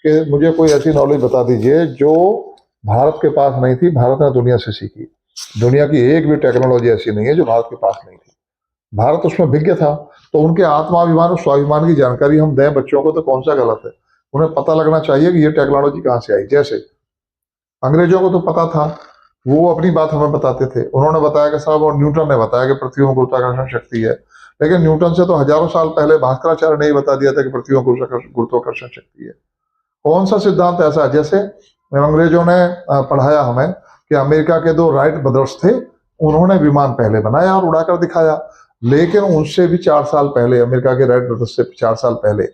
कि मुझे कोई ऐसी नॉलेज बता दीजिए जो भारत के पास नहीं थी, भारत ने दुनिया से सीखी। दुनिया की एक भी टेक्नोलॉजी ऐसी नहीं है जो भारत के पास नहीं थी। भारत उसमें विज्ञ था, तो उनके आत्माभिमान और स्वाभिमान की जानकारी हम दें बच्चों को तो कौन सा गलत है? उन्हें पता लगना चाहिए कि ये टेक्नोलॉजी कहाँ से आई। जैसे अंग्रेजों को तो पता था, वो अपनी बात हमें बताते थे। उन्होंने बताया कि साहब, और न्यूटन ने बताया कि पृथ्वी में गुरुत्वाकर्षण शक्ति है। लेकिन न्यूटन से तो हजारों साल पहले भास्कराचार्य ने ही बता दिया था कि पृथ्वी में गुरुत्वाकर्षण शक्ति है। कौन सा सिद्धांत ऐसा? जैसे अंग्रेजों ने पढ़ाया हमें कि अमेरिका के 2 राइट ब्रदर्स थे, उन्होंने विमान पहले बनाया और उड़ाकर दिखाया। लेकिन उनसे भी 4 साल पहले, अमेरिका के राइट ब्रदर्स से 4 साल पहले,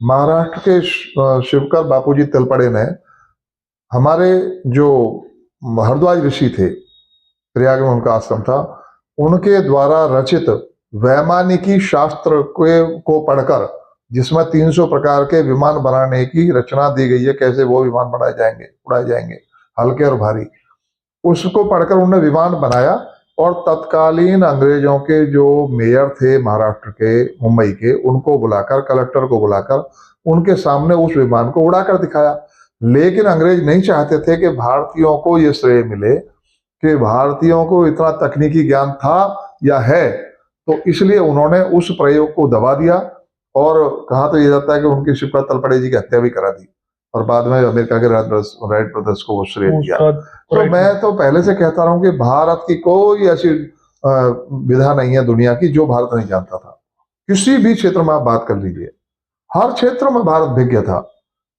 महाराष्ट्र के शिवकर बापूजी तिलपड़े ने, हमारे जो हरद्वाज ऋषि थे, प्रयाग में उनका आश्रम था, उनके द्वारा रचित वैमानिकी शास्त्र को पढ़कर, जिसमें 300 प्रकार के विमान बनाने की रचना दी गई है, कैसे वो विमान बनाए जाएंगे, उड़ाए जाएंगे, हल्के और भारी, उसको पढ़कर उन्होंने विमान बनाया और तत्कालीन अंग्रेजों के जो मेयर थे महाराष्ट्र के, मुंबई के, उनको बुलाकर, कलेक्टर को बुलाकर उनके सामने उस विमान को उड़ाकर दिखाया। लेकिन अंग्रेज नहीं चाहते थे कि भारतीयों को ये श्रेय मिले कि भारतीयों को इतना तकनीकी ज्ञान था या है, तो इसलिए उन्होंने उस प्रयोग को दबा दिया और कहा तो ये जाता है कि उनकी शिप्रा तलपड़े जी की हत्या भी करा दी और बाद में अमेरिका के राइट ब्रदर्स को वो श्रेय दिया। तो मैं तो पहले से कहता रहा हूं कि भारत की कोई ऐसी विधा नहीं है दुनिया की जो भारत नहीं जानता था। किसी भी क्षेत्र में आप बात कर लीजिए, हर क्षेत्र में भारत विज्ञ था।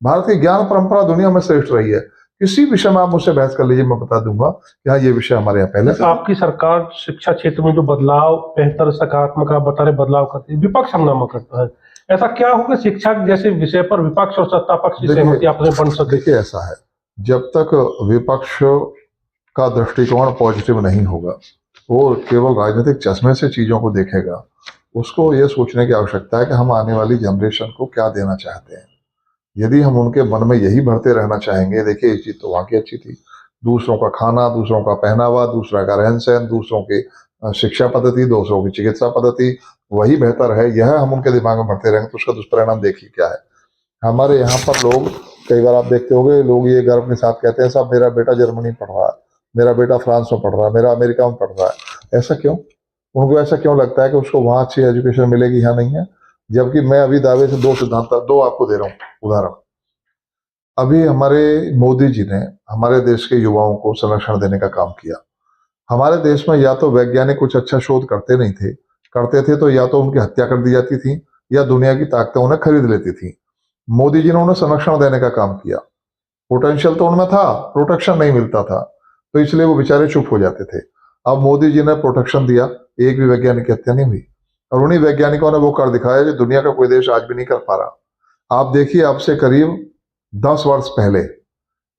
भारत की ज्ञान परंपरा दुनिया में श्रेष्ठ रही है। किसी विषय में आप मुझसे बहस कर लीजिए, मैं बता दूंगा कि हाँ, ये विषय हमारे यहाँ पहले से। आपकी सरकार शिक्षा क्षेत्र में जो बदलाव, बेहतर सकारात्मक आप बता रहे बदलाव करती है, विपक्ष हंगामा करता है। ऐसा क्या हो कि शिक्षा जैसे विषय पर विपक्ष और सत्ता पक्ष की सहमति आपने बन सके? देखिए, ऐसा है, जब तक विपक्ष का दृष्टिकोण पॉजिटिव नहीं होगा, वो केवल राजनीतिक चश्मे से चीजों को देखेगा, उसको ये सोचने की आवश्यकता है कि हम आने वाली जनरेशन को क्या देना चाहते हैं। यदि हम उनके मन में यही भरते रहना चाहेंगे, देखिए ये चीज तो वहां की अच्छी थी, दूसरों का खाना, दूसरों का पहनावा, दूसरा का रहन सहन, दूसरों की शिक्षा पद्धति, दूसरों की चिकित्सा पद्धति, वही बेहतर है, यह हम उनके दिमाग में भरते रहेंगे तो उसका दुष्परिणाम देखिए क्या है। हमारे यहाँ पर लोग, कई बार आप देखते होंगे, लोग ये गर्व के साथ कहते हैं साहब मेरा बेटा जर्मनी पढ़ रहा है, मेरा बेटा फ्रांस में पढ़ रहा है, मेरा अमेरिका में पढ़ रहा है। ऐसा क्यों? उनको ऐसा क्यों लगता है कि उसको वहां अच्छी एजुकेशन मिलेगी, यहाँ नहीं है? जबकि मैं अभी दावे से दो आपको दे रहा हूँ उदाहरण। अभी हमारे मोदी जी ने हमारे देश के युवाओं को संरक्षण देने का काम किया। हमारे देश में या तो वैज्ञानिक कुछ अच्छा शोध करते नहीं थे, करते थे तो या तो उनकी हत्या कर दी जाती थी या दुनिया की ताकतें उन्हें खरीद लेती थी। मोदी जी ने उन्हें संरक्षण देने का काम किया। पोटेंशियल तो उनमें था, प्रोटेक्शन नहीं मिलता था, तो इसलिए वो बेचारे चुप हो जाते थे। अब मोदी जी ने प्रोटेक्शन दिया, एक भी वैज्ञानिक की हत्या नहीं हुई, और उन्हीं वैज्ञानिकों ने वो कर दिखाया जो दुनिया का कोई देश आज भी नहीं कर पा रहा। आप देखिए, अब से करीब 10 वर्ष पहले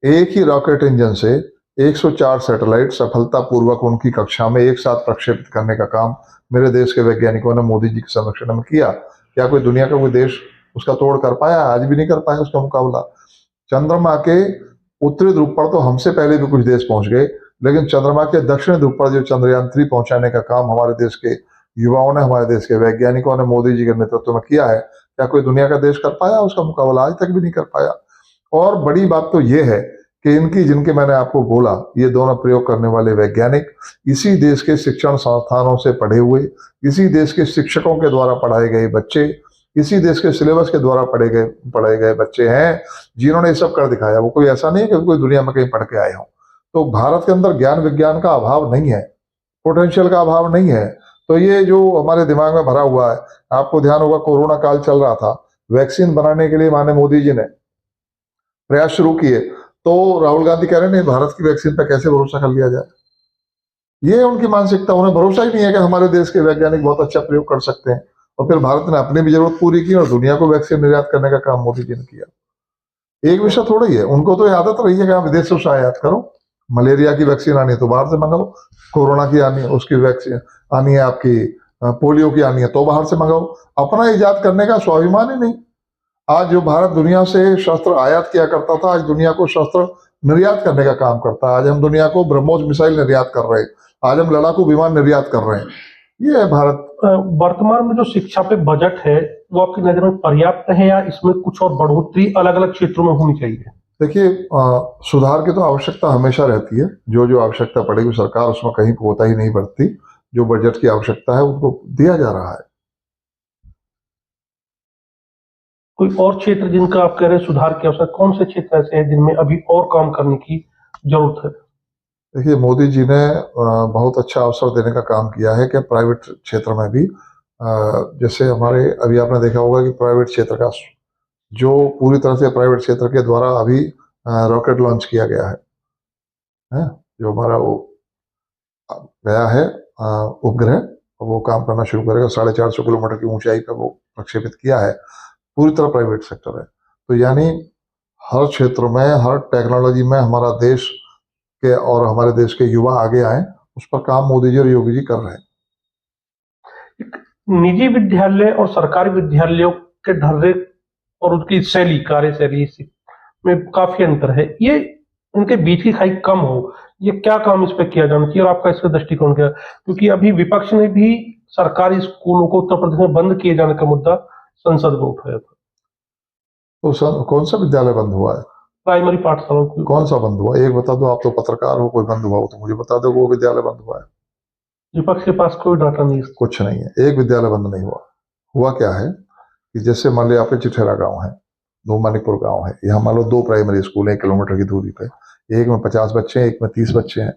एक ही रॉकेट इंजन से 104 सैटेलाइट सफलतापूर्वक उनकी कक्षा में एक साथ प्रक्षेपित करने का काम मेरे देश के वैज्ञानिकों ने मोदी जी के संरक्षण में किया। क्या कोई दुनिया का कोई देश उसका तोड़ कर पाया? आज भी नहीं कर पाया उसका मुकाबला। चंद्रमा के उत्तरी ध्रुव पर तो हमसे पहले भी कुछ देश पहुंच गए, लेकिन चंद्रमा के दक्षिणी ध्रुव पर जो चंद्रयान 3 पहुंचाने का काम हमारे देश के युवाओं ने, हमारे देश के वैज्ञानिकों ने मोदी जी के नेतृत्व में किया है, क्या कोई दुनिया का देश कर पाया उसका मुकाबला? आज तक भी नहीं कर पाया। और बड़ी बात तो ये है कि इनकी, जिनके मैंने आपको बोला, ये दोनों प्रयोग करने वाले वैज्ञानिक इसी देश के शिक्षण संस्थानों से पढ़े हुए, इसी देश के शिक्षकों के द्वारा पढ़ाए गए बच्चे, इसी देश के सिलेबस के द्वारा पढ़े गए बच्चे हैं जिन्होंने ये सब कर दिखाया। वो कोई ऐसा नहीं है कि कोई दुनिया में कहीं पढ़ के आए हों। तो भारत के अंदर ज्ञान विज्ञान का अभाव नहीं है, पोटेंशियल का अभाव नहीं है। तो ये जो हमारे दिमाग में भरा हुआ है, आपको ध्यान होगा कोरोना काल चल रहा था, वैक्सीन बनाने के लिए माननीय मोदी जी ने प्रयास शुरू किए, तो राहुल गांधी कह रहे नहीं, भारत की वैक्सीन पर कैसे भरोसा कर लिया जाए? ये उनकी मानसिकता, उन्हें भरोसा ही नहीं है कि हमारे देश के वैज्ञानिक बहुत अच्छा प्रयोग कर सकते हैं। और फिर भारत ने अपनी भी जरूरत पूरी की और दुनिया को वैक्सीन निर्यात करने का काम मोदी जी ने किया। एक विषय थोड़ा ही है, उनको तो आदत रही है कि आप विदेशों से आयात करो, मलेरिया की वैक्सीन आनी है तो बाहर से मंगाओ, कोरोना की आनी है उसकी वैक्सीन आनी है, आपकी पोलियो की आनी है तो बाहर से मंगाओ। अपना इजाद करने का स्वाभिमान ही नहीं। आज जो भारत दुनिया से शस्त्र आयात किया करता था, आज दुनिया को शस्त्र निर्यात करने का काम करता है। आज हम दुनिया को ब्रह्मोस मिसाइल निर्यात कर रहे हैं, आज हम लड़ाकू विमान निर्यात कर रहे हैं। ये है भारत। वर्तमान में जो शिक्षा पे बजट है, वो आपकी नजर में पर्याप्त है या इसमें कुछ और बढ़ोतरी अलग अलग क्षेत्रों में होनी चाहिए? देखिए, सुधार की तो आवश्यकता हमेशा रहती है। जो जो आवश्यकता पड़ेगी सरकार उसमें कहीं कोता ही नहीं बरतती। जो बजट की आवश्यकता है उनको दिया जा रहा है। कोई और क्षेत्र जिनका आप कह रहे हैं सुधार की आवश्यकता, कौन से क्षेत्र ऐसे हैं जिनमें अभी और काम करने की जरूरत है? देखिए, मोदी जी ने बहुत अच्छा अवसर देने का काम किया है कि प्राइवेट क्षेत्र में भी, जैसे हमारे अभी आपने देखा होगा कि प्राइवेट क्षेत्र का जो पूरी तरह से प्राइवेट क्षेत्र के द्वारा अभी रॉकेट लॉन्च किया गया है, जो हमारा वो गया है उपग्रह, वो काम करना शुरू करेगा। 450 किलोमीटर की ऊंचाई पर वो प्रक्षेपित किया है। पूरी तरह प्राइवेट सेक्टर है। तो यानी हर क्षेत्र में, हर टेक्नोलॉजी में हमारा देश के और हमारे देश के युवा आगे आए, उस पर काम मोदी जी और योगी जी कर रहे हैं। निजी विद्यालय और सरकारी विद्यालयों के ढर्रे और उनकी शैली, कार्यशैली में काफी अंतर है। ये इनके बीच की खाई कम हो, ये क्या काम इस पे किया जाना चाहिए और आपका इसका दृष्टिकोण क्या है? क्योंकि अभी विपक्ष ने भी सरकारी स्कूलों को उत्तर प्रदेश में बंद किए जाने का मुद्दा संसद में उठाया था, तो सर कौन सा विद्यालय बंद हुआ है? प्राइमरी पाठशालाओं को। कौन सा बंद हुआ? एक बता दो, आप तो पत्रकार हो, कोई बंद हुआ हो तो मुझे बता दो वो विद्यालय बंद हुआ है। विपक्ष के पास कोई डाटा नहीं है। कुछ नहीं है, एक विद्यालय बंद नहीं हुआ। हुआ क्या है कि जैसे मान लिया आपके चिठेरा गांव है, धूमानिकपुर गांव है, यहाँ मान लो 2 प्राइमरी स्कूल है 1 किलोमीटर की दूरी पे। एक में 50 बच्चे हैं, एक में 30 बच्चे हैं।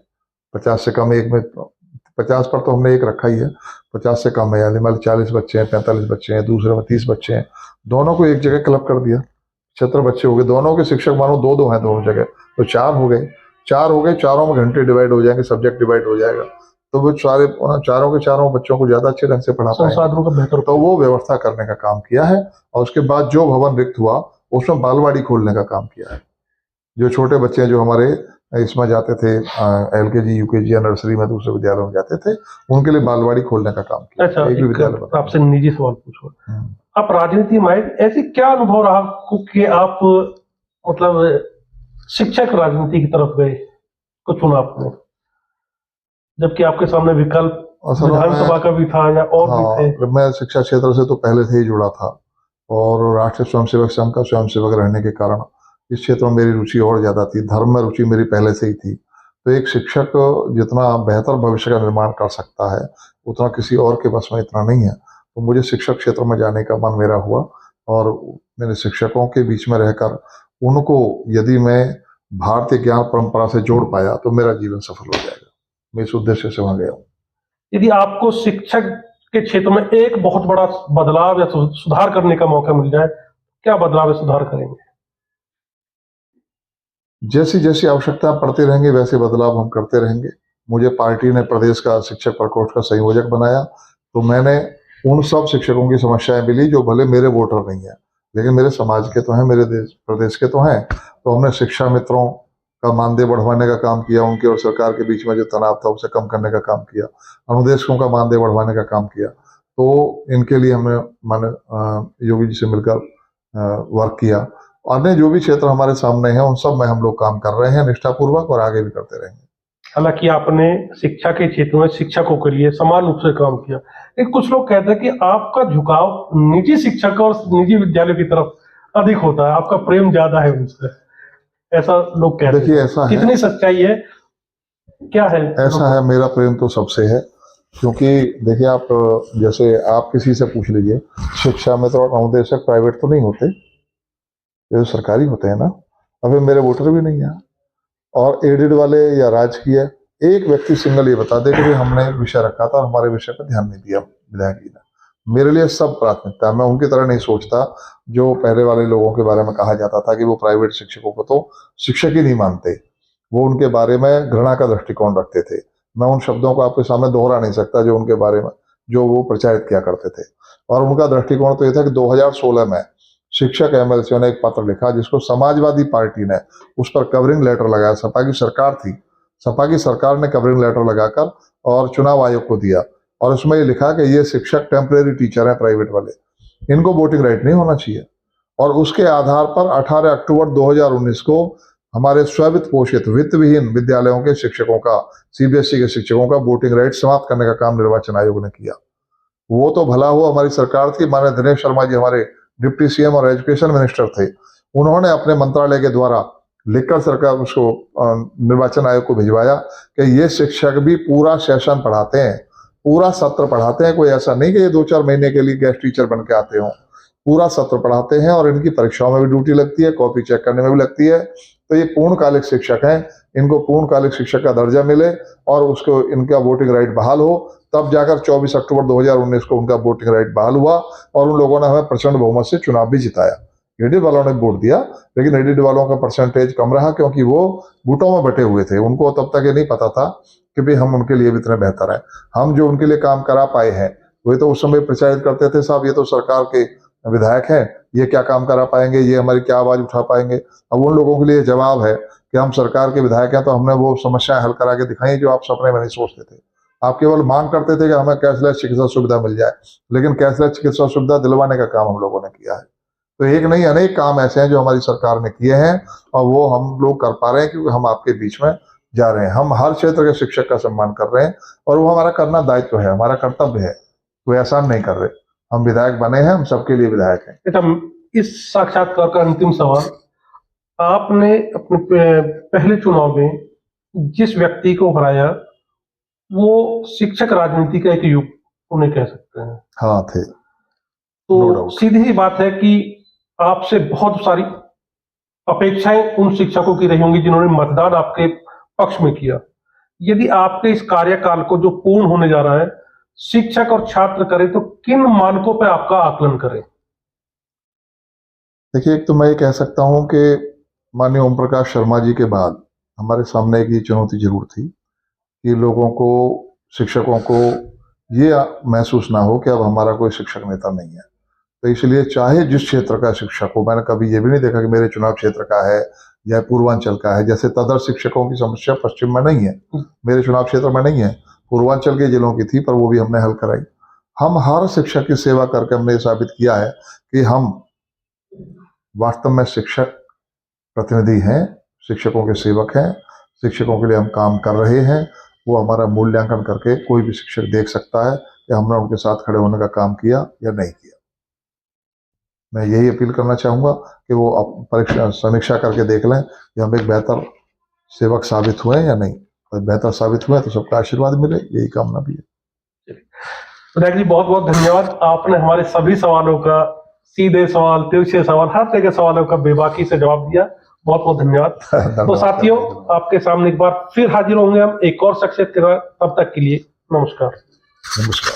50 से कम एक में, 50 पर तो हमने एक रखा ही है, 50 से कम है यानी मान लो 40 बच्चे हैं, 45 बच्चे हैं, दूसरे में 30 बच्चे हैं। दोनों को एक जगह क्लब कर दिया, 76 बच्चे हो गए। दोनों के शिक्षक मानो 2-2 हैं दोनों जगह, तो 4 हो गए। 4 हो गए, चारों में घंटे डिवाइड हो जाएंगे, सब्जेक्ट डिवाइड हो जाएगा, तो वो सारे चारों के चारों बच्चों को ज्यादा अच्छे ढंग से पढ़ा पाएंगे। संसाधनों का बेहतर तो वो व्यवस्था करने का काम किया है। और उसके बाद जो भवन रिक्त हुआ उसमें बालवाड़ी खोलने का काम किया है। जो छोटे बच्चे जो हमारे इसमें जाते थे, LKG UKG या नर्सरी में दूसरे विद्यालयों में जाते थे, उनके लिए बालवाड़ी खोलने का काम किया। अच्छा, एक भी विद्यालय एक बना। आपसे निजी सवाल पूछो। हम्म। आप राजनीति में आए, ऐसी क्या अनुभव रहा आपको कि आप मतलब शिक्षक राजनीति की तरफ गए, को चुना आपने, जबकि आपके सामने विकल्प असल में विधानसभा का भी था या और भी थे? हाँ, मैं शिक्षा क्षेत्र से तो पहले से ही जुड़ा था, और राष्ट्रीय स्वयंसेवक संघ का स्वयंसेवक रहने के कारण इस क्षेत्र में मेरी रुचि और ज्यादा थी। धर्म में रुचि मेरी पहले से ही थी। तो एक शिक्षक जितना बेहतर भविष्य का निर्माण कर सकता है, उतना किसी और के बस में इतना नहीं है। तो मुझे शिक्षक क्षेत्र में जाने का मन मेरा हुआ, और मेरे शिक्षकों के बीच में रहकर उनको यदि मैं भारतीय ज्ञान परंपरा से जोड़ पाया तो मेरा जीवन सफल हो जाएगा। मैं इस उद्देश्य से वहां गया हूँ। यदि आपको शिक्षक के क्षेत्र में एक बहुत बड़ा बदलाव या सुधार करने का मौका मिल जाए, क्या बदलाव या सुधार करेंगे? जैसी जैसी आवश्यकता पड़ती रहेंगी वैसे बदलाव हम करते रहेंगे। मुझे पार्टी ने प्रदेश का शिक्षक प्रकोष्ठ का संयोजक बनाया, तो मैंने उन सब शिक्षकों की समस्याएं भी ली जो भले मेरे वोटर नहीं है लेकिन मेरे समाज के तो हैं, मेरे देश प्रदेश के तो हैं। तो हमने शिक्षा मित्रों का मानदेय बढ़वाने का काम किया, उनके और सरकार के बीच में जो तनाव था उसे कम करने का काम किया, अनुदेशकों का मानदेय बढ़वाने का काम किया। तो इनके लिए हमने माने योगी जी से मिलकर वर्क किया। अन्य जो भी क्षेत्र हमारे सामने हैं उन सब में हम लोग काम कर रहे हैं निष्ठापूर्वक, और आगे भी करते रहेंगे। हालांकि आपने शिक्षा के क्षेत्र में शिक्षकों के लिए समान रूप से काम किया, लेकिन कुछ लोग कहते हैं कि आपका झुकाव निजी शिक्षक और निजी विद्यालयों की तरफ अधिक होता है, आपका प्रेम ज्यादा है उनसे, ऐसा लोग कहते देखिए हैं। ऐसा है, कितनी सच्चाई है, क्या है? ऐसा है, मेरा प्रेम तो सबसे है। क्योंकि देखिए आप जैसे आप किसी से पूछ लीजिए, शिक्षा में तो अनुदेशक प्राइवेट तो नहीं होते, ये तो सरकारी होते हैं ना। अभी मेरे वोटर भी नहीं है, और एडेड वाले या राजकीय, एक व्यक्ति सिंगल ये बता दे कि भाई हमने विषय रखा था और हमारे विषय पर ध्यान नहीं दिया विधायक जी ने। मेरे लिए सब प्राथमिकता है, मैं उनकी तरह नहीं सोचता जो पहले वाले लोगों के बारे में कहा जाता था कि वो प्राइवेट शिक्षकों को तो शिक्षक ही नहीं मानते, वो उनके बारे में घृणा का दृष्टिकोण रखते थे। मैं उन शब्दों को आपके सामने दोहरा नहीं सकता जो उनके बारे में जो वो प्रचारित किया करते थे। और उनका दृष्टिकोण तो ये था कि 2016 में शिक्षक MLC ने एक पत्र लिखा जिसको समाजवादी पार्टी ने उस पर कवरिंग लेटर लगाया। सपा की सरकार थी, सपा की सरकार ने कवरिंग लेटर लगाकर और चुनाव आयोग को दिया, और उसमें ये लिखा कि ये शिक्षक टेम्परेरी टीचर है प्राइवेट वाले, इनको वोटिंग राइट नहीं होना चाहिए। और उसके आधार पर 18 अक्टूबर 2019 को हमारे स्ववित्त पोषित वित्त विहीन विद्यालयों के शिक्षकों का, CBSE के शिक्षकों का वोटिंग राइट समाप्त करने का काम निर्वाचन आयोग ने किया। वो तो भला हुआ हमारी सरकार थी, माननीय दिनेश शर्मा जी हमारे डिप्टी CM और एजुकेशन मिनिस्टर थे, उन्होंने अपने मंत्रालय के द्वारा लिखकर सरकार उसको निर्वाचन आयोग को भिजवाया कि ये शिक्षक भी पूरा सेशन पढ़ाते हैं, पूरा सत्र पढ़ाते हैं। कोई ऐसा नहीं कि ये 2-4 महीने के लिए गेस्ट टीचर बन के आते हों, पूरा सत्र पढ़ाते हैं, और इनकी परीक्षाओं में भी ड्यूटी लगती है, कॉपी चेक करने में भी लगती है। तो ये पूर्णकालिक शिक्षक हैं, इनको पूर्णकालिक शिक्षक का दर्जा मिले और उसको इनका वोटिंग राइट बहाल हो, तब जाकर 24 अक्टूबर 2019 को उनका वोटिंग राइट बहाल हुआ, और उन लोगों ने हमें प्रचंड बहुमत से चुनाव भी जिताया। एडेड वालों ने वोट दिया, लेकिन एडेड वालों का परसेंटेज कम रहा क्योंकि वो गुटों में बटे हुए थे। उनको तब तक ये नहीं पता था कि भाई हम उनके लिए भी इतने बेहतर हैं। हम जो उनके लिए काम करा पाए हैं वे तो उस समय प्रचारित करते थे, साहब ये तो सरकार के विधायक हैं, ये क्या काम करा पाएंगे, ये हमारी क्या आवाज उठा पाएंगे। अब उन लोगों के लिए जवाब है कि हम सरकार के विधायक हैं, तो हमने वो समस्याएं हल करा के दिखाई जो आप सपने में नहीं सोचते थे। आप केवल मांग करते थे कि हमें कैशलेस चिकित्सा सुविधा मिल जाए, लेकिन कैशलेस चिकित्सा सुविधा दिलवाने का काम हम लोगों ने किया है। तो एक नहीं अनेक काम ऐसे हैं जो हमारी सरकार ने किए हैं, और वो हम लोग कर पा रहे हैं क्योंकि हम आपके बीच में जा रहे हैं। हम हर क्षेत्र के शिक्षक का सम्मान कर रहे हैं और वो हमारा करना दायित्व है, हमारा कर्तव्य है, कोई एहसान नहीं कर रहे। हम विधायक बने हैं, हम सबके लिए विधायक हैं। बेटा, इस साक्षात्कार का अंतिम सवाल, आपने अपने पहले चुनाव में जिस व्यक्ति को हराया वो शिक्षक राजनीति का एक युग उन्हें कह सकते हैं, हाँ थे। तो No doubt. सीधी सी बात है कि आपसे बहुत सारी अपेक्षाएं उन शिक्षकों की रही होंगी जिन्होंने मतदान आपके पक्ष में किया। यदि आपके इस कार्यकाल को जो पूर्ण होने जा रहा है, शिक्षक और छात्र करें तो किन मानकों पर आपका आकलन करें? देखिए, एक तो मैं ये कह सकता हूँ कि माननीय ओम प्रकाश शर्मा जी के बाद हमारे सामने एक ये चुनौती जरूर थी कि लोगों को, शिक्षकों को ये महसूस ना हो कि अब हमारा कोई शिक्षक नेता नहीं है। तो इसलिए चाहे जिस क्षेत्र का शिक्षक हो, मैंने कभी ये भी नहीं देखा कि मेरे चुनाव क्षेत्र का है या पूर्वांचल का है। जैसे तदर शिक्षकों की समस्या पश्चिम में नहीं है, मेरे चुनाव क्षेत्र में नहीं है, पूर्वांचल के जिलों की थी, पर वो भी हमने हल कराई। हम हर शिक्षक की सेवा करके हमने ये साबित किया है कि हम वास्तव में शिक्षक प्रतिनिधि हैं, शिक्षकों के सेवक हैं, शिक्षकों के लिए हम काम कर रहे हैं। वो हमारा मूल्यांकन करके कोई भी शिक्षक देख सकता है कि हमने उनके साथ खड़े होने का काम किया या नहीं किया। मैं यही अपील करना चाहूँगा कि वो परीक्षा समीक्षा करके देख लें कि हम एक बेहतर सेवक साबित हुए या नहीं। और बेहतर साबित हुए तो सबका आशीर्वाद मिले, यही कामना भी है। विधायक जी, बहुत बहुत धन्यवाद। आपने हमारे सभी सवालों का, सीधे सवाल, तिरछे सवाल, हर तरह के सवालों का बेबाकी से जवाब दिया। बहुत बहुत धन्यवाद। तो साथियों, आपके सामने एक बार फिर हाजिर होंगे हम एक और शख्सियत के साथ। तब तक के लिए नमस्कार। नमस्कार।